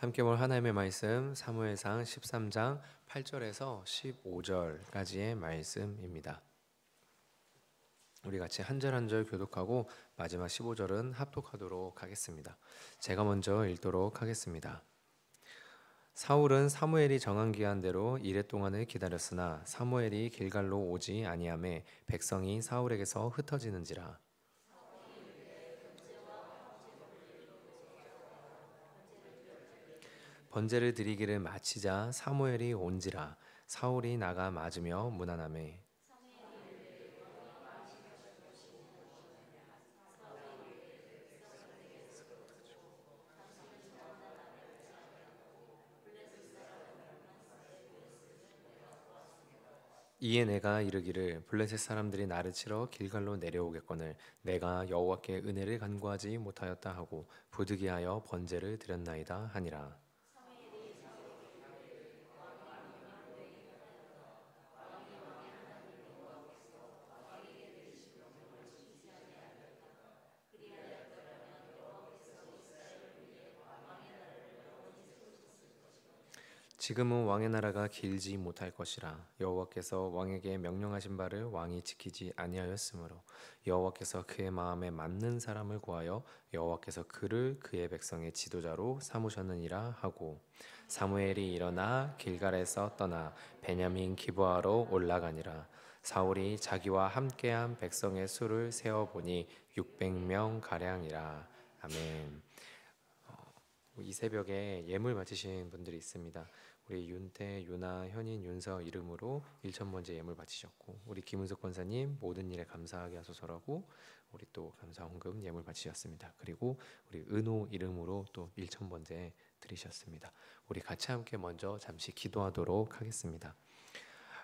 함께 볼 하나님의 말씀 사무엘상 13장 8절에서 15절까지의 말씀입니다. 우리 같이 한 절 한 절 교독하고 마지막 15절은 합독하도록 하겠습니다. 제가 먼저 읽도록 하겠습니다. 사울은 사무엘이 정한 기한대로 이레 동안을 기다렸으나 사무엘이 길갈로 오지 아니하매 백성이 사울에게서 흩어지는지라. 번제를 드리기를 마치자 사무엘이 온지라. 사울이 나가 맞으며 무난하매 이에 내가 이르기를 블레셋 사람들이 나를 치러 길갈로 내려오겠거늘 내가 여호와께 은혜를 간구하지 못하였다 하고 부득이하여 번제를 드렸나이다 하니라. 지금은 왕의 나라가 길지 못할 것이라. 여호와께서 왕에게 명령하신 바를 왕이 지키지 아니하였으므로 여호와께서 그의 마음에 맞는 사람을 구하여 여호와께서 그를 그의 백성의 지도자로 삼으셨느니라 하고 사무엘이 일어나 길갈에서 떠나 베냐민 기브아로 올라가니라. 사울이 자기와 함께한 백성의 수를 세어 보니 600명 가량이라. 아멘. 이 새벽에 예물 바치신 분들이 있습니다. 우리 윤태, 유나, 현인, 윤서 이름으로 1,000번째 예물 바치셨고, 우리 김은석 권사님 모든 일에 감사하게 하소서라고 우리 또 감사 헌금 예물 바치셨습니다. 그리고 우리 은호 이름으로 또 1,000번째 드리셨습니다. 우리 같이 함께 먼저 잠시 기도하도록 하겠습니다.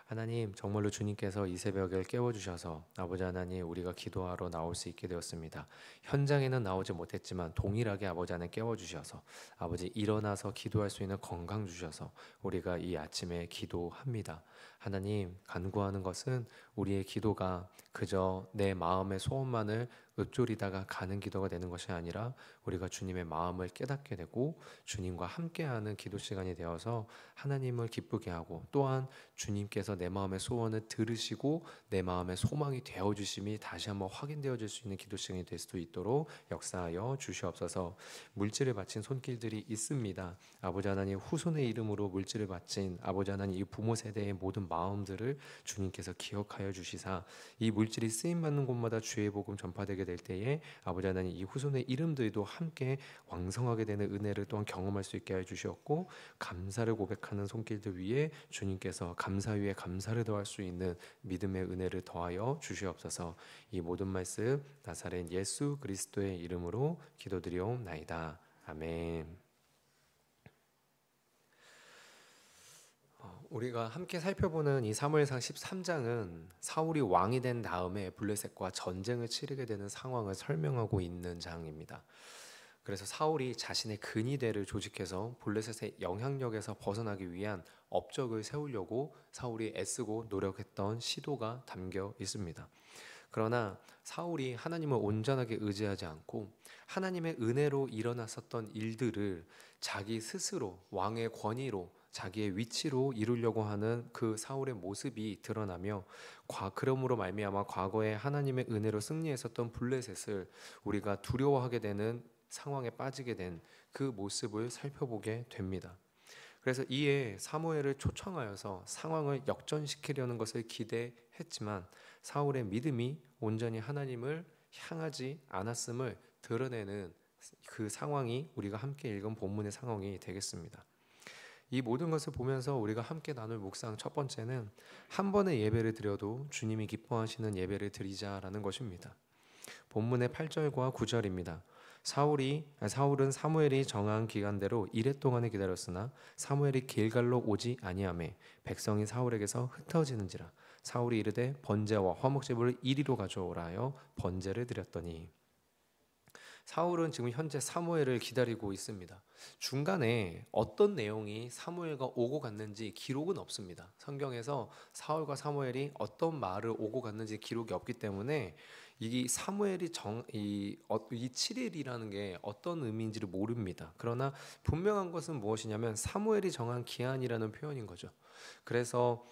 하나님, 정말로 주님께서 이 새벽을 깨워주셔서 아버지 하나님 우리가 기도하러 나올 수 있게 되었습니다. 현장에는 나오지 못했지만 동일하게 아버지 하나님 깨워주셔서 아버지 일어나서 기도할 수 있는 건강 주셔서 우리가 이 아침에 기도합니다. 하나님, 간구하는 것은 우리의 기도가 그저 내 마음의 소원만을 읊조리다가 가는 기도가 되는 것이 아니라 우리가 주님의 마음을 깨닫게 되고 주님과 함께하는 기도 시간이 되어서 하나님을 기쁘게 하고 또한 주님께서 내 마음의 소원을 들으시고 내 마음의 소망이 되어주심이 다시 한번 확인되어질 수 있는 기도 시간이 될 수 있도록 역사하여 주시옵소서. 물질을 바친 손길들이 있습니다. 아버지 하나님, 후손의 이름으로 물질을 바친 아버지 하나님 이 부모 세대의 모든 마음들을 주님께서 기억하여 주시사 이 물질이 쓰임받는 곳마다 주의 복음 전파되게 될 때에 아버지 하나님 이 후손의 이름들도 함께 왕성하게 되는 은혜를 또한 경험할 수 있게 해 주셨고 감사를 고백하는 손길들 위에 주님께서 감사 위에 감사를 더할 수 있는 믿음의 은혜를 더하여 주시옵소서. 이 모든 말씀 나사렛 예수 그리스도의 이름으로 기도드리옵나이다. 아멘. 우리가 함께 살펴보는 이 사무엘상 13장은 사울이 왕이 된 다음에 블레셋과 전쟁을 치르게 되는 상황을 설명하고 있는 장입니다. 그래서 사울이 자신의 근위대를 조직해서 블레셋의 영향력에서 벗어나기 위한 업적을 세우려고 사울이 애쓰고 노력했던 시도가 담겨 있습니다. 그러나 사울이 하나님을 온전하게 의지하지 않고 하나님의 은혜로 일어났었던 일들을 자기 스스로 왕의 권위로 자기의 위치로 이루려고 하는 그 사울의 모습이 드러나며 그러므로 말미암아 과거에 하나님의 은혜로 승리했었던 블레셋을 우리가 두려워하게 되는 상황에 빠지게 된 그 모습을 살펴보게 됩니다. 그래서 이에 사무엘을 초청하여서 상황을 역전시키려는 것을 기대했지만 사울의 믿음이 온전히 하나님을 향하지 않았음을 드러내는 그 상황이 우리가 함께 읽은 본문의 상황이 되겠습니다. 이 모든 것을 보면서 우리가 함께 나눌 묵상 첫 번째는 한 번의 예배를 드려도 주님이 기뻐하시는 예배를 드리자라는 것입니다. 본문의 8절과 9절입니다. 사울은 사무엘이 정한 기간대로 이레 동안에 기다렸으나 사무엘이 길갈로 오지 아니하매 백성이 사울에게서 흩어지는지라. 사울이 이르되 번제와 화목제물을 이리로 가져오라 하여 번제를 드렸더니. 사울은 지금 현재 사무엘을 기다리고 있습니다. 중간에 어떤 내용이 사무엘과 오고 갔는지 기록은 없습니다. 성경에서 사울과 사무엘이 어떤 말을 오고 갔는지 기록이 없기 때문에 이 사무엘이 이 7일이라는 게 어떤 의미인지를 모릅니다. 그러나 분명한 것은 무엇이냐면 사무엘이 정한 기한이라는 표현인 거죠. 그래서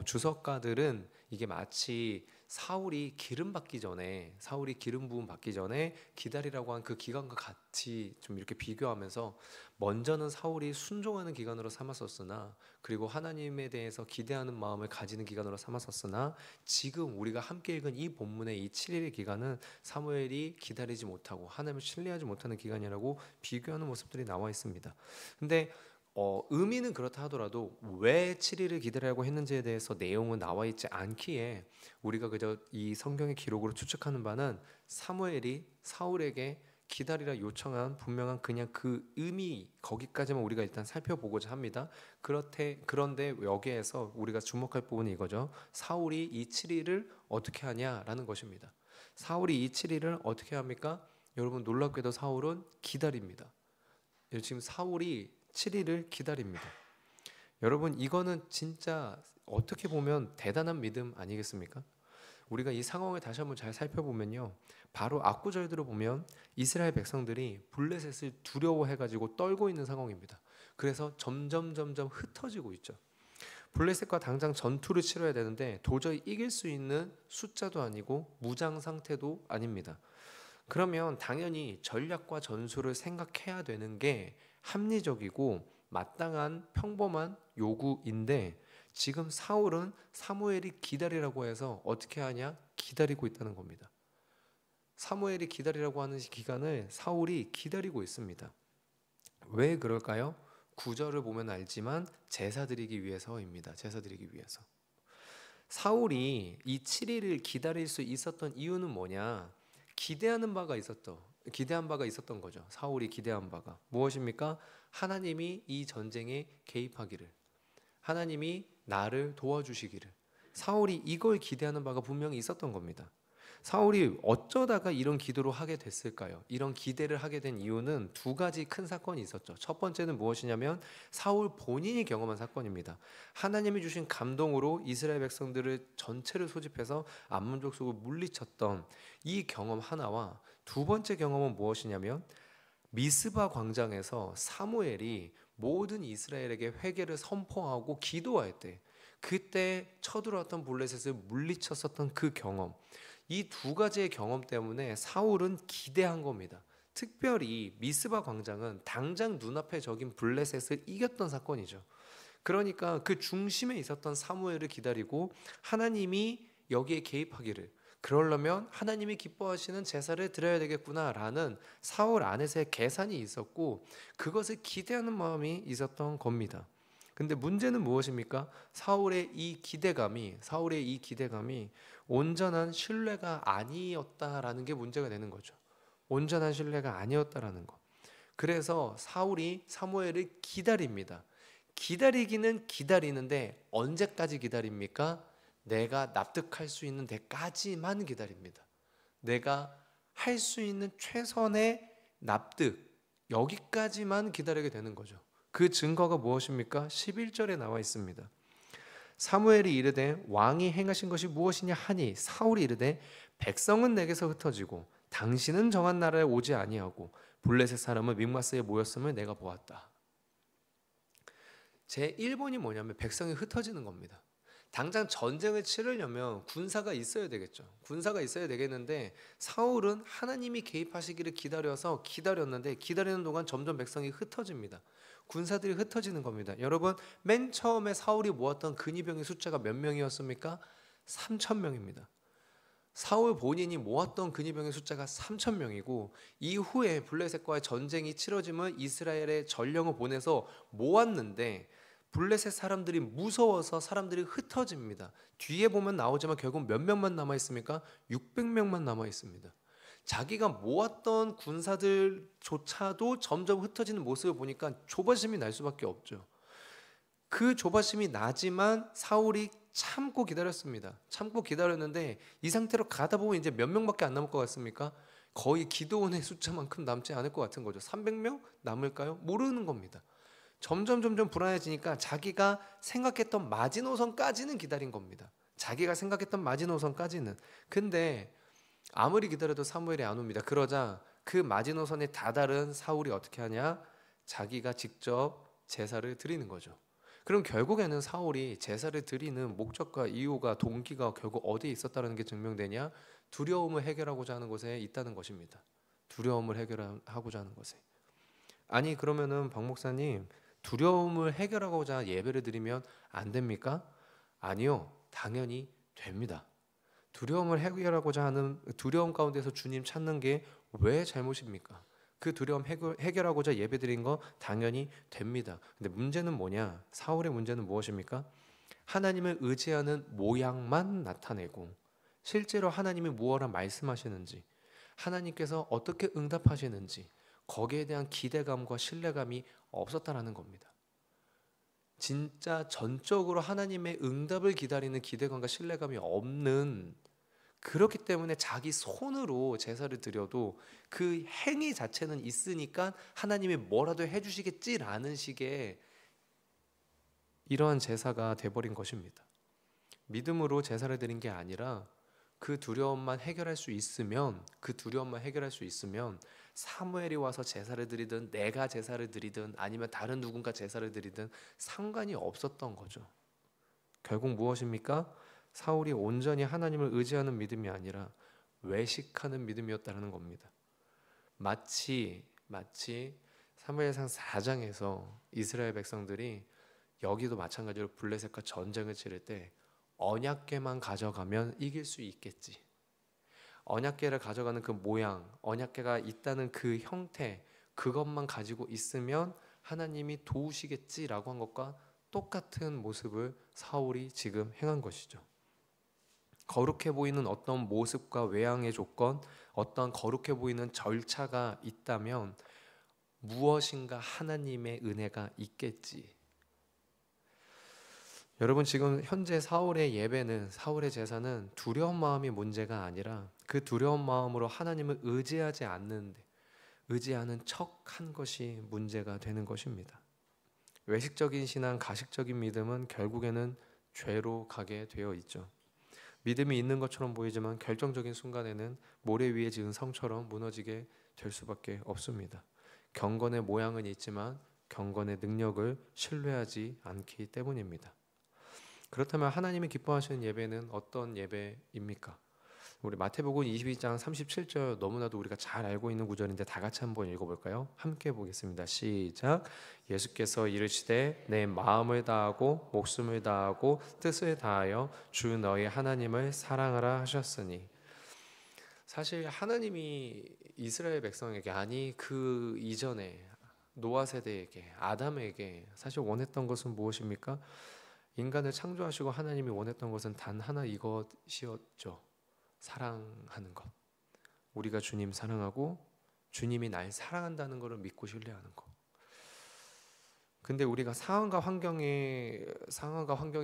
주석가들은 이게 마치 사울이 기름 부음 받기 전에 기다리라고 한 그 기간과 같이 좀 이렇게 비교하면서, 먼저는 사울이 순종하는 기간으로 삼았었으나, 그리고 하나님에 대해서 기대하는 마음을 가지는 기간으로 삼았었으나, 지금 우리가 함께 읽은 이 본문의 이 7일의 기간은 사무엘이 기다리지 못하고 하나님을 신뢰하지 못하는 기간이라고 비교하는 모습들이 나와 있습니다. 근데 의미는 그렇다 하더라도 왜 7일을 기다리라고 했는지에 대해서 내용은 나와 있지 않기에, 우리가 그저 이 성경의 기록으로 추측하는 바는 사무엘이 사울에게 기다리라 요청한 분명한 그냥 그 의미, 거기까지만 우리가 일단 살펴보고자 합니다. 그런데 여기에서 우리가 주목할 부분이 이거죠. 사울이 이 7일을 어떻게 하냐라는 것입니다. 사울이 이 7일을 어떻게 합니까? 여러분, 놀랍게도 사울은 기다립니다. 지금 사울이 7일을 기다립니다. 여러분, 이거는 진짜 어떻게 보면 대단한 믿음 아니겠습니까? 우리가 이 상황을 다시 한번 잘 살펴보면요, 바로 앞구절들을 보면 이스라엘 백성들이 블레셋을 두려워해가지고 떨고 있는 상황입니다. 그래서 점점 흩어지고 있죠. 블레셋과 당장 전투를 치러야 되는데 도저히 이길 수 있는 숫자도 아니고 무장 상태도 아닙니다. 그러면 당연히 전략과 전술을 생각해야 되는 게 합리적이고 마땅한 평범한 요구인데, 지금 사울은 사무엘이 기다리라고 해서 어떻게 하냐? 기다리고 있다는 겁니다. 사무엘이 기다리라고 하는 기간을 사울이 기다리고 있습니다. 왜 그럴까요? 9절을 보면 알지만 제사 드리기 위해서입니다. 제사 드리기 위해서. 사울이 이 7일을 기다릴 수 있었던 이유는 뭐냐? 기대한 바가 있었던 거죠. 사울이 기대한 바가 무엇입니까? 하나님이 이 전쟁에 개입하기를, 하나님이 나를 도와주시기를, 사울이 이걸 기대하는 바가 분명히 있었던 겁니다. 사울이 어쩌다가 이런 기도를 하게 됐을까요? 이런 기대를 하게 된 이유는 두 가지 큰 사건이 있었죠. 첫 번째는 무엇이냐면 사울 본인이 경험한 사건입니다. 하나님이 주신 감동으로 이스라엘 백성들을 전체를 소집해서 암몬 족속을 물리쳤던 이 경험 하나와, 두 번째 경험은 무엇이냐면 미스바 광장에서 사무엘이 모든 이스라엘에게 회개를 선포하고 기도할 때, 그때 쳐들어왔던 블레셋을 물리쳤었던 그 경험, 이 두 가지의 경험 때문에 사울은 기대한 겁니다. 특별히 미스바 광장은 당장 눈앞에 적인 블레셋을 이겼던 사건이죠. 그러니까 그 중심에 있었던 사무엘을 기다리고 하나님이 여기에 개입하기를, 그러려면 하나님이 기뻐하시는 제사를 드려야 되겠구나라는 사울 안에서의 계산이 있었고, 그것을 기대하는 마음이 있었던 겁니다. 근데 문제는 무엇입니까? 사울의 이 기대감이 온전한 신뢰가 아니었다라는 게 문제가 되는 거죠. 온전한 신뢰가 아니었다라는 거. 그래서 사울이 사무엘을 기다립니다. 기다리기는 기다리는데 언제까지 기다립니까? 내가 납득할 수 있는 데까지만 기다립니다. 내가 할 수 있는 최선의 납득, 여기까지만 기다리게 되는 거죠. 그 증거가 무엇입니까? 11절에 나와 있습니다. 사무엘이 이르되 왕이 행하신 것이 무엇이냐 하니, 사울이 이르되 백성은 내게서 흩어지고 당신은 정한 나라에 오지 아니하고 블레셋 사람은 mik마스에 모였음을 내가 보았다. 제 1번이 뭐냐면 백성이 흩어지는 겁니다. 당장 전쟁을 치르려면 군사가 있어야 되겠죠. 군사가 있어야 되겠는데 사울은 하나님이 개입하시기를 기다렸는데 기다리는 동안 점점 백성이 흩어집니다. 군사들이 흩어지는 겁니다. 여러분, 맨 처음에 사울이 모았던 근위병의 숫자가 몇 명이었습니까? 3,000명입니다. 사울 본인이 모았던 근위병의 숫자가 3,000명이고, 이후에 블레셋과의 전쟁이 치러지면 이스라엘의 전령을 보내서 모았는데 블레셋 사람들이 무서워서 사람들이 흩어집니다. 뒤에 보면 나오지만 결국 몇 명만 남아 있습니까? 600명만 남아 있습니다. 자기가 모았던 군사들조차도 점점 흩어지는 모습을 보니까 조바심이 날 수밖에 없죠. 그 조바심이 나지만 사울이 참고 기다렸습니다. 참고 기다렸는데 이 상태로 가다 보면 이제 몇 명밖에 안 남을 것 같습니까? 거의 기드온의 숫자만큼 남지 않을 것 같은 거죠. 300명 남을까요? 모르는 겁니다. 점점 불안해지니까 자기가 생각했던 마지노선까지는 기다린 겁니다. 자기가 생각했던 마지노선까지는. 근데 아무리 기다려도 사무엘이 안 옵니다. 그러자 그 마지노선에 다다른 사울이 어떻게 하냐? 자기가 직접 제사를 드리는 거죠. 그럼 결국에는 사울이 제사를 드리는 목적과 이유가 동기가 결국 어디에 있었다는 게 증명되냐? 두려움을 해결하고자 하는 것에 있다는 것입니다. 두려움을 해결하고자 하는 것에. 아니 그러면은 박 목사님 두려움을 해결하고자 예배를 드리면 안 됩니까? 아니요. 당연히 됩니다. 두려움을 해결하고자 하는 두려움 가운데서 주님 찾는 게 왜 잘못입니까? 그 두려움 해결하고자 예배드린 거 당연히 됩니다. 근데 문제는 뭐냐? 사울의 문제는 무엇입니까? 하나님을 의지하는 모양만 나타내고 실제로 하나님이 무엇을 말씀하시는지 하나님께서 어떻게 응답하시는지 거기에 대한 기대감과 신뢰감이 없었다라는 겁니다. 진짜 전적으로 하나님의 응답을 기다리는 기대감과 신뢰감이 없는 그렇기 때문에 자기 손으로 제사를 드려도 그 행위 자체는 있으니까 하나님이 뭐라도 해주시겠지라는 식의 이러한 제사가 돼버린 것입니다. 믿음으로 제사를 드린 게 아니라 그 두려움만 해결할 수 있으면 사무엘이 와서 제사를 드리든 내가 제사를 드리든 아니면 다른 누군가 제사를 드리든 상관이 없었던 거죠. 결국 무엇입니까? 사울이 온전히 하나님을 의지하는 믿음이 아니라 외식하는 믿음이었다는 겁니다. 마치 사무엘상 4장에서 이스라엘 백성들이 여기도 마찬가지로 블레셋과 전쟁을 치를 때 언약궤만 가져가면 이길 수 있겠지. 언약궤를 가져가는 그 모양, 언약궤가 있다는 그 형태, 그것만 가지고 있으면 하나님이 도우시겠지라고 한 것과 똑같은 모습을 사울이 지금 행한 것이죠. 거룩해 보이는 어떤 모습과 외양의 조건, 어떤 거룩해 보이는 절차가 있다면 무엇인가 하나님의 은혜가 있겠지. 여러분 지금 현재 사울의 예배는 사울의 제사는 두려운 마음이 문제가 아니라 그 두려운 마음으로 하나님을 의지하는 척한 것이 문제가 되는 것입니다. 외식적인 신앙, 가식적인 믿음은 결국에는 죄로 가게 되어 있죠. 믿음이 있는 것처럼 보이지만 결정적인 순간에는 모래 위에 지은 성처럼 무너지게 될 수밖에 없습니다. 경건의 모양은 있지만 경건의 능력을 신뢰하지 않기 때문입니다. 그렇다면 하나님이 기뻐하시는 예배는 어떤 예배입니까? 우리 마태복음 22장 37절 너무나도 우리가 잘 알고 있는 구절인데 다 같이 한번 읽어볼까요? 함께 보겠습니다. 시작. 예수께서 이르시되 내 마음을 다하고 목숨을 다하고 뜻을 다하여 주 너희 하나님을 사랑하라 하셨으니 사실 하나님이 이스라엘 백성에게 아니 그 이전에 노아 세대에게 아담에게 사실 원했던 것은 무엇입니까? 인간을 창조하시고 하나님이 원했던 것은 단 하나 이것이었죠. 사랑하는 것. 우리가 주님 사랑하고 주님이 날 사랑한다는 것을 믿고 신뢰하는 것. 근데 우리가 상황과 환경의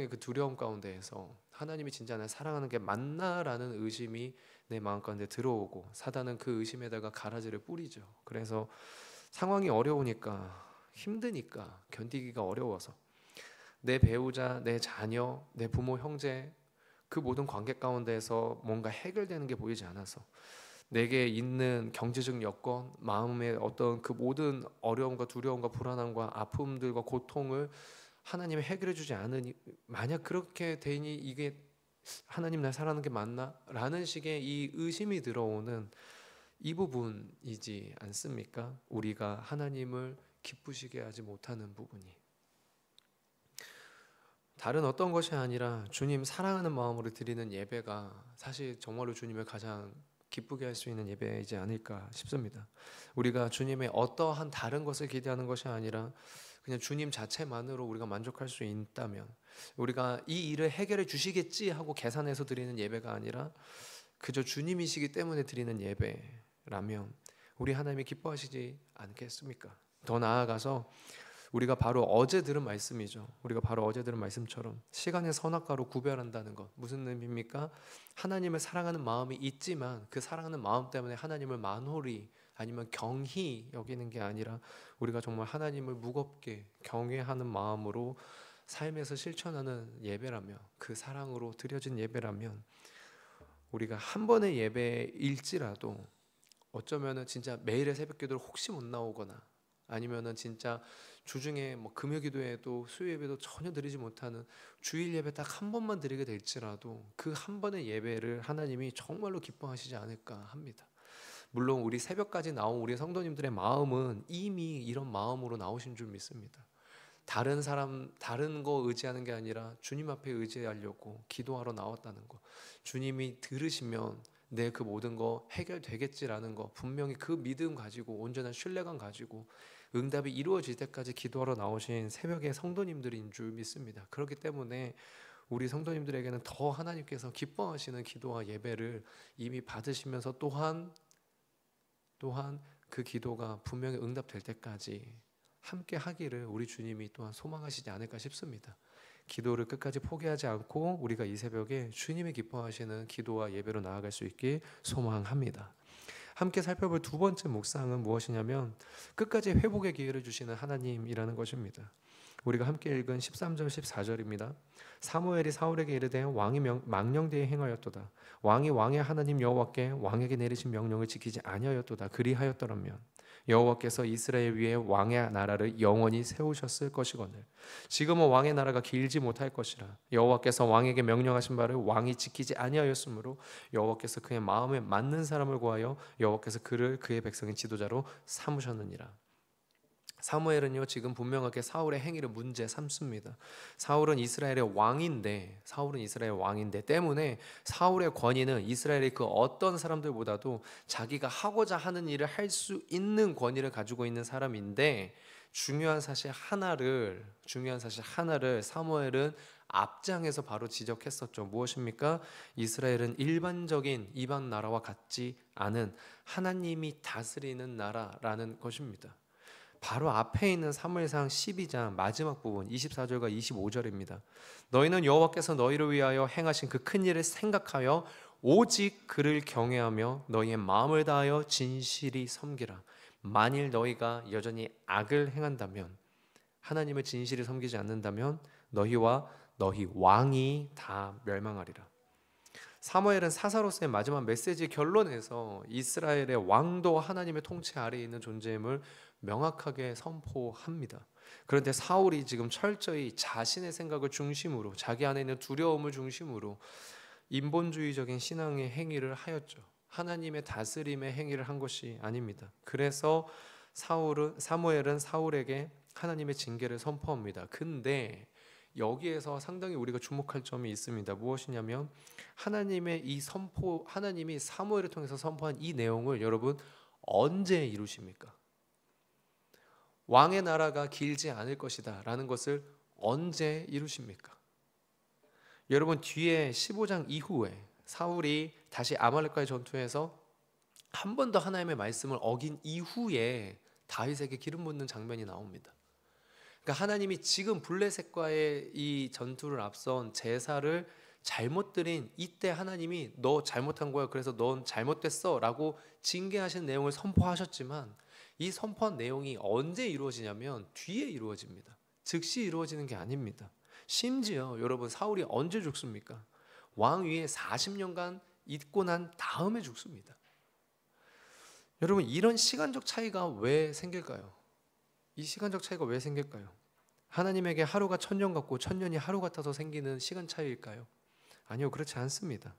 그 두려움 가운데에서 하나님이 진짜 날 사랑하는 게 맞나라는 의심이 내 마음 가운데 들어오고 사단은 그 의심에다가 가라지를 뿌리죠. 그래서 상황이 어려우니까 힘드니까 견디기가 어려워서 내 배우자, 내 자녀, 내 부모, 형제 그 모든 관계 가운데서 뭔가 해결되는 게 보이지 않아서 내게 있는 경제적 여건, 마음의 어떤 그 모든 어려움과 두려움과 불안함과 아픔들과 고통을 하나님이 해결해 주지 않으니 만약 그렇게 되니 이게 하나님 날 사랑하는 게 맞나? 라는 식의 이 의심이 들어오는 이 부분이지 않습니까? 우리가 하나님을 기쁘시게 하지 못하는 부분이 다른 어떤 것이 아니라 주님 사랑하는 마음으로 드리는 예배가 사실 정말로 주님을 가장 기쁘게 할 수 있는 예배이지 않을까 싶습니다. 우리가 주님의 어떠한 다른 것을 기대하는 것이 아니라 그냥 주님 자체만으로 우리가 만족할 수 있다면 우리가 이 일을 해결해 주시겠지 하고 계산해서 드리는 예배가 아니라 그저 주님이시기 때문에 드리는 예배라면 우리 하나님이 기뻐하시지 않겠습니까? 더 나아가서 우리가 바로 어제 들은 말씀이죠. 우리가 바로 어제 들은 말씀처럼 시간의 선악과로 구별한다는 것 무슨 의미입니까? 하나님을 사랑하는 마음이 있지만 그 사랑하는 마음 때문에 하나님을 만홀히 아니면 경히 여기는 게 아니라 우리가 정말 하나님을 무겁게 경외하는 마음으로 삶에서 실천하는 예배라면 그 사랑으로 드려진 예배라면 우리가 한 번의 예배일지라도 어쩌면은 진짜 매일의 새벽기도를 혹시 못 나오거나 아니면은 진짜 주중에 뭐 금요기도에도 수요예배도 전혀 드리지 못하는 주일 예배 딱 한 번만 드리게 될지라도 그 한 번의 예배를 하나님이 정말로 기뻐하시지 않을까 합니다. 물론 우리 새벽까지 나온 우리 성도님들의 마음은 이미 이런 마음으로 나오신 줄 믿습니다. 다른 사람 다른 거 의지하는 게 아니라 주님 앞에 의지하려고 기도하러 나왔다는 거, 주님이 들으시면 내 그 모든 거 해결되겠지라는 거, 분명히 그 믿음 가지고 온전한 신뢰감 가지고 응답이 이루어질 때까지 기도하러 나오신 새벽의 성도님들인 줄 믿습니다. 그렇기 때문에 우리 성도님들에게는 더 하나님께서 기뻐하시는 기도와 예배를 이미 받으시면서 또한 그 기도가 분명히 응답될 때까지 함께 하기를 우리 주님이 또한 소망하시지 않을까 싶습니다. 기도를 끝까지 포기하지 않고 우리가 이 새벽에 주님이 기뻐하시는 기도와 예배로 나아갈 수 있길 소망합니다. 함께 살펴볼 두 번째 묵상은 무엇이냐면 끝까지 회복의 기회를 주시는 하나님이라는 것입니다. 우리가 함께 읽은 13절 14절입니다. 사무엘이 사울에게 이르되 왕이 망령되이 행하였도다. 왕이 왕의 하나님 여호와께 왕에게 내리신 명령을 지키지 아니하였도다. 그리하였더라면 여호와께서 이스라엘 위에 왕의 나라를 영원히 세우셨을 것이거늘 지금은 왕의 나라가 길지 못할 것이라. 여호와께서 왕에게 명령하신 바를 왕이 지키지 아니하였으므로 여호와께서 그의 마음에 맞는 사람을 구하여 여호와께서 그를 그의 백성의 지도자로 삼으셨느니라. 사무엘은요 지금 분명하게 사울의 행위를 문제 삼습니다. 사울은 이스라엘의 왕인데 때문에 사울의 권위는 이스라엘의 그 어떤 사람들보다도 자기가 하고자 하는 일을 할 수 있는 권위를 가지고 있는 사람인데 중요한 사실 하나를 사무엘은 앞장에서 바로 지적했었죠. 무엇입니까? 이스라엘은 일반적인 이방 나라와 같지 않은 하나님이 다스리는 나라라는 것입니다. 바로 앞에 있는 사무엘상 12장 마지막 부분 24절과 25절입니다. 너희는 여호와께서 너희를 위하여 행하신 그 큰 일을 생각하여 오직 그를 경외하며 너희의 마음을 다하여 진실이 섬기라. 만일 너희가 여전히 악을 행한다면, 하나님을 진실이 섬기지 않는다면 너희와 너희 왕이 다 멸망하리라. 사무엘은 사사로서의 마지막 메시지 결론에서 이스라엘의 왕도 하나님의 통치 아래에 있는 존재임을 명확하게 선포합니다. 그런데 사울이 지금 철저히 자신의 생각을 중심으로, 자기 안에 있는 두려움을 중심으로 인본주의적인 신앙의 행위를 하였죠. 하나님의 다스림의 행위를 한 것이 아닙니다. 그래서 사무엘은 사울에게 하나님의 징계를 선포합니다. 근데 여기에서 상당히 우리가 주목할 점이 있습니다. 무엇이냐면 하나님이 사무엘을 통해서 선포한 이 내용을 여러분 언제 이루십니까? 왕의 나라가 길지 않을 것이다 라는 것을 언제 이루십니까? 여러분 뒤에 15장 이후에 사울이 다시 아말렉과의 전투에서 한 번 더 하나님의 말씀을 어긴 이후에 다윗에게 기름 붓는 장면이 나옵니다. 그러니까 하나님이 지금 블레셋과의 이 전투를 앞선 제사를 잘못 드린 이때 하나님이 너 잘못한 거야, 그래서 넌 잘못됐어 라고 징계하신 내용을 선포하셨지만 이 선포한 내용이 언제 이루어지냐면 뒤에 이루어집니다. 즉시 이루어지는 게 아닙니다. 심지어 여러분 사울이 언제 죽습니까? 왕 위에 40년간 있고 난 다음에 죽습니다. 여러분 이런 시간적 차이가 왜 생길까요? 이 시간적 차이가 왜 생길까요? 하나님에게 하루가 천년 같고 천년이 하루 같아서 생기는 시간 차이일까요? 아니요, 그렇지 않습니다.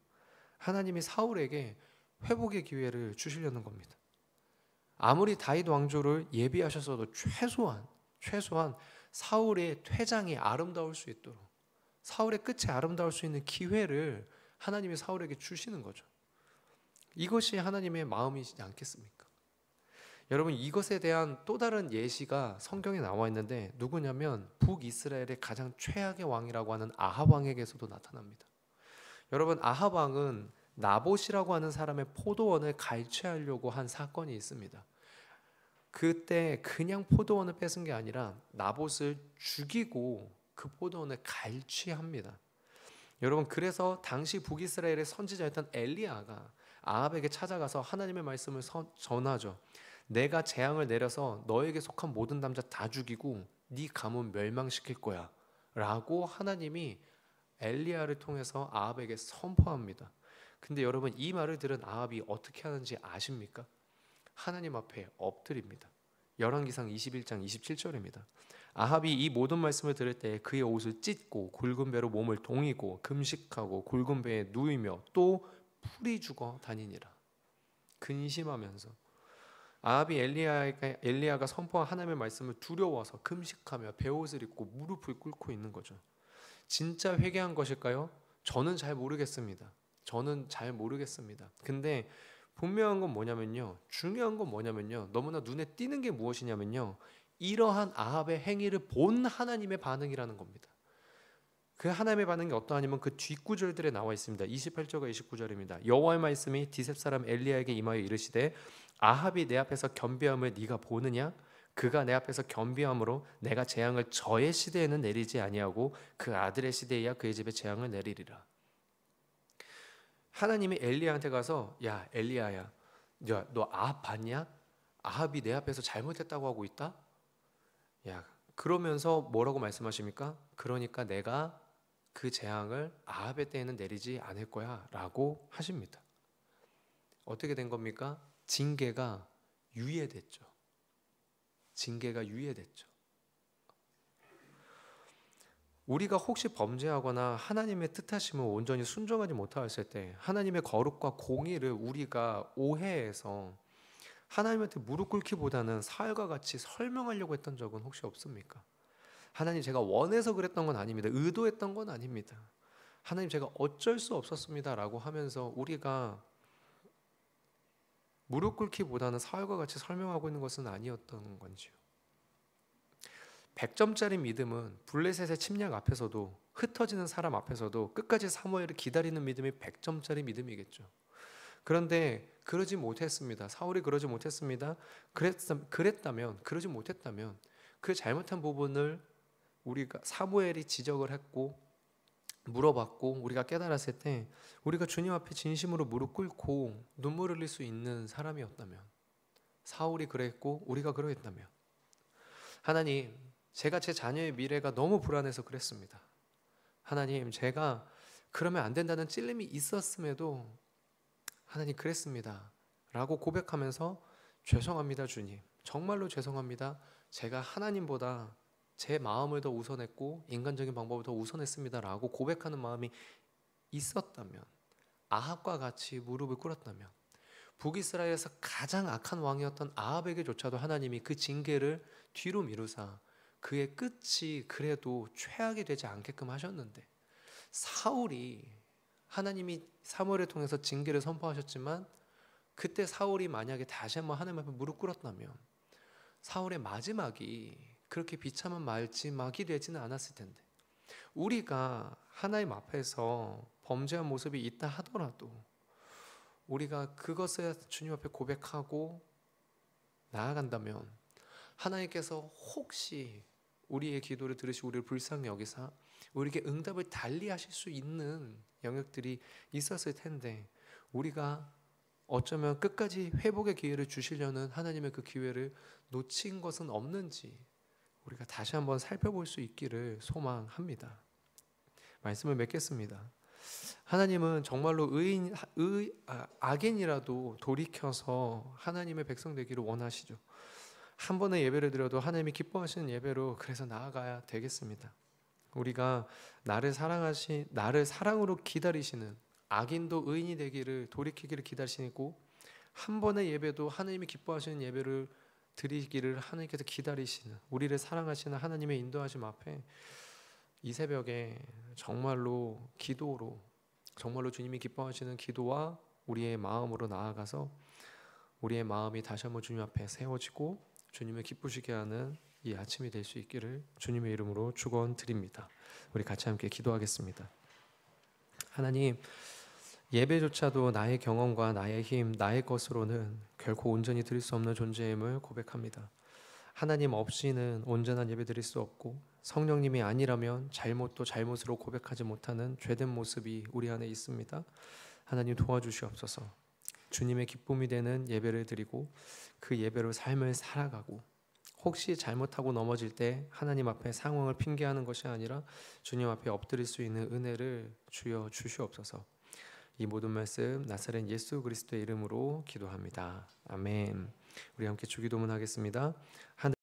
하나님이 사울에게 회복의 기회를 주시려는 겁니다. 아무리 다윗 왕조를 예비하셨어도 최소한 사울의 퇴장이 아름다울 수 있도록, 사울의 끝이 아름다울 수 있는 기회를 하나님이 사울에게 주시는 거죠. 이것이 하나님의 마음이시지 않겠습니까? 여러분 이것에 대한 또 다른 예시가 성경에 나와 있는데 누구냐면 북이스라엘의 가장 최악의 왕이라고 하는 아합 왕에게서도 나타납니다. 여러분 아합 왕은 나봇이라고 하는 사람의 포도원을 갈취하려고 한 사건이 있습니다. 그때 그냥 포도원을 뺏은 게 아니라 나봇을 죽이고 그 포도원을 갈취합니다. 여러분 그래서 당시 북이스라엘의 선지자였던 엘리야가 아합에게 찾아가서 하나님의 말씀을 전하죠. 내가 재앙을 내려서 너에게 속한 모든 남자 다 죽이고 네 가문 멸망시킬 거야 라고 하나님이 엘리야를 통해서 아합에게 선포합니다. 근데 여러분, 이 말을 들은 아합이 어떻게 하는지 아십니까? 하나님 앞에 엎드립니다. 열왕기상 21장 27절입니다. 아합이 이 모든 말씀을 들을 때 그의 옷을 찢고 굵은 배로 몸을 동이고 금식하고 굵은 배에 누이며 또 풀이 죽어 다니니라. 근심하면서 아합이 엘리야가 선포한 하나님의 말씀을 두려워서 금식하며 베옷을 입고 무릎을 꿇고 있는 거죠. 진짜 회개한 것일까요? 저는 잘 모르겠습니다. 근데 분명한 건 뭐냐면요, 중요한 건 뭐냐면요, 너무나 눈에 띄는 게 무엇이냐면요, 이러한 아합의 행위를 본 하나님의 반응이라는 겁니다. 그 하나님의 반응이 어떠하냐면 그 뒷구절들에 나와 있습니다. 28절과 29절입니다. 여호와의 말씀이 디셉 사람 엘리야에게 임하여 이르시되 아합이 내 앞에서 겸비함을 네가 보느냐? 그가 내 앞에서 겸비함으로 내가 재앙을 저의 시대에는 내리지 아니하고 그 아들의 시대에야 그의 집에 재앙을 내리리라. 하나님이 엘리야한테 가서 야 엘리야야, 너 아합 봤냐? 아합이 내 앞에서 잘못했다고 하고 있다? 야, 그러면서 뭐라고 말씀하십니까? 그러니까 내가 그 재앙을 아합의 때에는 내리지 않을 거야 라고 하십니다. 어떻게 된 겁니까? 징계가 유예됐죠. 우리가 혹시 범죄하거나 하나님의 뜻하심을 온전히 순종하지 못하였을 때 하나님의 거룩과 공의를 우리가 오해해서 하나님한테 무릎 꿇기보다는 사흘과 같이 설명하려고 했던 적은 혹시 없습니까? 하나님, 제가 원해서 그랬던 건 아닙니다. 의도했던 건 아닙니다. 하나님, 제가 어쩔 수 없었습니다 라고 하면서 우리가 무릎 꿇기보다는 사흘과 같이 설명하고 있는 것은 아니었던 건지요. 100점짜리 믿음은 블레셋의 침략 앞에서도 흩어지는 사람 앞에서도 끝까지 사무엘을 기다리는 믿음이 100점짜리 믿음이겠죠. 그런데 그러지 못했습니다. 사울이 그러지 못했습니다. 그러지 못했다면 그 잘못한 부분을 우리가 사무엘이 지적을 했고 물어봤고 우리가 깨달았을 때 우리가 주님 앞에 진심으로 무릎 꿇고 눈물을 흘릴 수 있는 사람이었다면, 사울이 그랬고 우리가 그러했다면, 하나님, 제가 제 자녀의 미래가 너무 불안해서 그랬습니다. 하나님, 제가 그러면 안 된다는 찔림이 있었음에도 하나님 그랬습니다 라고 고백하면서 죄송합니다 주님, 정말로 죄송합니다, 제가 하나님보다 제 마음을 더 우선했고 인간적인 방법을 더 우선했습니다 라고 고백하는 마음이 있었다면, 아합과 같이 무릎을 꿇었다면, 북이스라엘에서 가장 악한 왕이었던 아합에게조차도 하나님이 그 징계를 뒤로 미루사 그의 끝이 그래도 최악이 되지 않게끔 하셨는데, 사울이, 하나님이 사무엘을 통해서 징계를 선포하셨지만 그때 사울이 만약에 다시 한번 하나님 앞에 무릎 꿇었다면 사울의 마지막이 그렇게 비참한 마지막이 되지는 않았을 텐데, 우리가 하나님 앞에서 범죄한 모습이 있다 하더라도 우리가 그것을 주님 앞에 고백하고 나아간다면 하나님께서 혹시 우리의 기도를 들으시고 우리를 불쌍히 여기사 우리에게 응답을 달리 하실 수 있는 영역들이 있었을 텐데, 우리가 어쩌면 끝까지 회복의 기회를 주시려는 하나님의 그 기회를 놓친 것은 없는지 우리가 다시 한번 살펴볼 수 있기를 소망합니다. 말씀을 맺겠습니다. 하나님은 정말로 악인이라도 돌이켜서 하나님의 백성 되기를 원하시죠. 한 번의 예배를 드려도 하나님이 기뻐하시는 예배로 그래서 나아가야 되겠습니다. 우리가 나를 사랑으로 기다리시는, 악인도 의인이 되기를, 돌이키기를 기다리시고, 한 번의 예배도 하나님이 기뻐하시는 예배를 드리기를 하나님께서 기다리시는, 우리를 사랑하시는 하나님의 인도하심 앞에 이 새벽에 정말로 기도로, 정말로 주님이 기뻐하시는 기도와 우리의 마음으로 나아가서 우리의 마음이 다시 한번 주님 앞에 세워지고 주님을 기쁘시게 하는 이 아침이 될 수 있기를 주님의 이름으로 축원드립니다. 우리 같이 함께 기도하겠습니다. 하나님, 예배조차도 나의 경험과 나의 힘, 나의 것으로는 결코 온전히 드릴 수 없는 존재임을 고백합니다. 하나님 없이는 온전한 예배 드릴 수 없고, 성령님이 아니라면 잘못도 잘못으로 고백하지 못하는 죄된 모습이 우리 안에 있습니다. 하나님 도와주시옵소서. 주님의 기쁨이 되는 예배를 드리고 그 예배로 삶을 살아가고, 혹시 잘못하고 넘어질 때 하나님 앞에 상황을 핑계하는 것이 아니라 주님 앞에 엎드릴 수 있는 은혜를 주여 주시옵소서. 이 모든 말씀 나사렛 예수 그리스도의 이름으로 기도합니다. 아멘. 우리 함께 주기도문 하겠습니다.